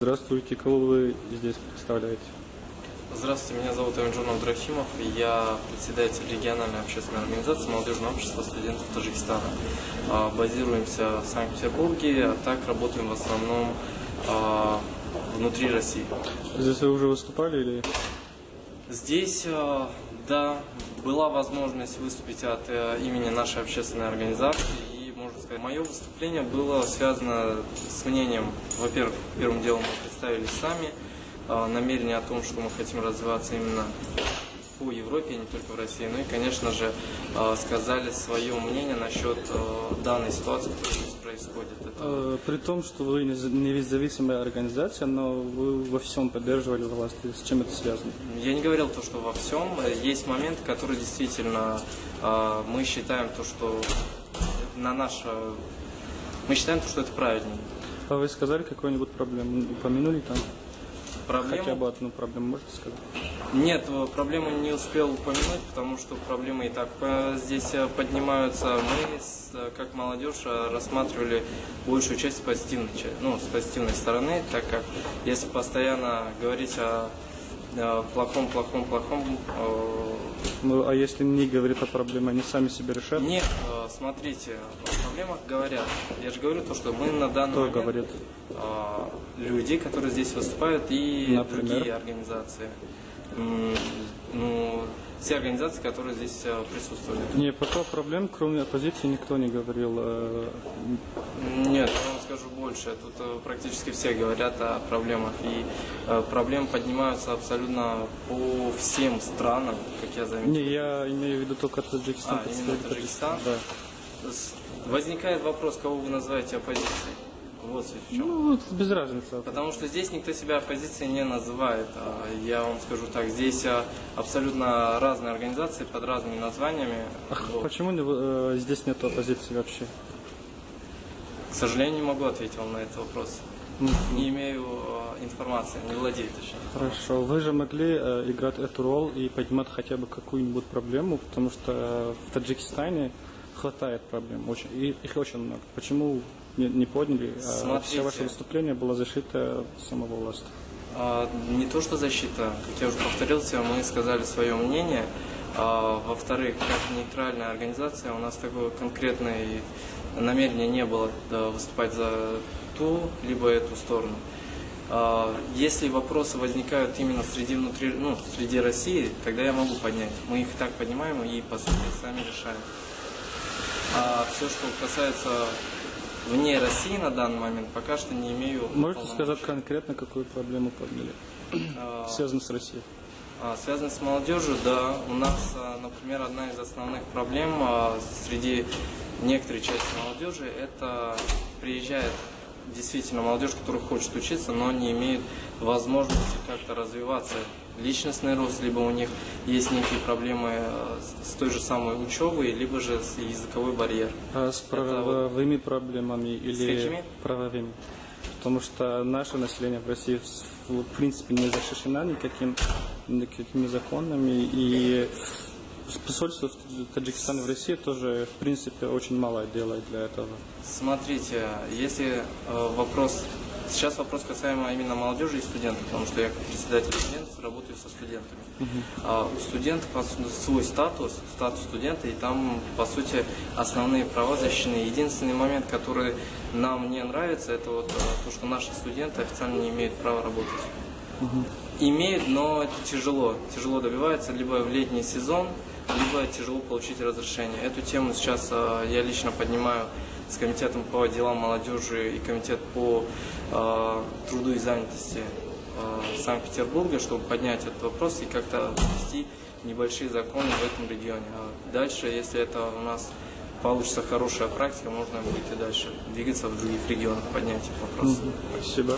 Здравствуйте, кого вы здесь представляете? Здравствуйте, меня зовут Аминджон Абдрахимов, и я председатель региональной общественной организации «Молодежное общество студентов Таджикистана». Базируемся в Санкт-Петербурге, а так работаем в основном внутри России. Здесь вы уже выступали или? Здесь, да, была возможность выступить от имени нашей общественной организации. И, можно сказать, мое выступление было связано с мнением, во-первых, первым делом мы представились сами, намерение о том, что мы хотим развиваться именно по Европе, не только в России. Ну и, конечно же, сказали свое мнение насчет данной ситуации, которая здесь происходит. При том, что вы независимая организация, но вы во всем поддерживали власть. С чем это связано? Я не говорил то, что во всем. Есть моменты, которые действительно мы считаем то, что мы считаем то, что это правильнее. А вы сказали какую-нибудь проблему? Упомянули там? Проблему? Хотя бы одну проблему можете сказать? Нет, проблему не успел упомянуть, потому что проблемы и так здесь поднимаются. Мы, как молодежь, рассматривали большую часть с позитивной стороны, так как если постоянно говорить о плохом. Ну, а если не говорит о проблеме, они сами себе решат? Нет, смотрите, о проблемах говорят. Я же говорю то, что мы на данный момент говорит? Люди, которые здесь выступают, и Например? другие организации. Все организации, которые здесь присутствовали. Не, пока проблем, кроме оппозиции, никто не говорил. Нет, я вам скажу больше. Тут практически все говорят о проблемах. И проблемы поднимаются абсолютно по всем странам, как я заметил. Не, я имею в виду только Таджикистан. Именно Таджикистан? Да. Возникает вопрос, кого вы называете оппозицией? Вот в чем. Ну, без разницы. Потому что здесь никто себя оппозицией не называет. Я вам скажу так, здесь абсолютно разные организации под разными названиями. Почему здесь нет оппозиции вообще? К сожалению, не могу ответить вам на этот вопрос. Не имею информации, не владею точнее. Хорошо. Вы же могли играть эту роль и поднимать хотя бы какую-нибудь проблему, потому что в Таджикистане хватает проблем. Их очень много. Почему не подняли? Все ваше выступление было защита самого власти. Не то, что защита. Как я уже повторился, мы сказали свое мнение. Во-вторых, как нейтральная организация, у нас такое конкретное намерение не было выступать за ту, либо эту сторону. Если вопросы возникают именно среди России, тогда я могу поднять. Мы их и так поднимаем и, по сути, сами решаем. А все, что касается вне России на данный момент, пока что не имею... Можете сказать конкретно, какую проблему подняли? Связанную с Россией? Связано с молодежью, да. У нас, например, одна из основных проблем среди некоторой части молодежи, это приезжает действительно молодежь, которая хочет учиться, но не имеет возможности как-то развиваться. Личностный рост, либо у них есть некие проблемы с той же самой учебой, либо же с языковой барьер. А с правовыми проблемами или... С какими? Правовыми. Потому что наше население в России в принципе не защищено никакими законами, и посольство Таджикистана в России тоже в принципе очень мало делает для этого. Смотрите, если сейчас вопрос касаемо именно молодежи и студентов, потому что я как председатель студентов работаю со студентами. У студентов свой статус студента, и там, по сути, основные права защищены. Единственный момент, который нам не нравится, это вот то, что наши студенты официально не имеют права работать. Имеют, но это тяжело добивается, либо в летний сезон, либо тяжело получить разрешение. Эту тему сейчас я лично поднимаю с комитетом по делам молодежи и комитет по труду и занятости Санкт-Петербурга, чтобы поднять этот вопрос и как-то ввести небольшие законы в этом регионе. А дальше, если это у нас получится хорошая практика, можно будет и дальше двигаться в других регионах, поднять этот вопрос. Спасибо.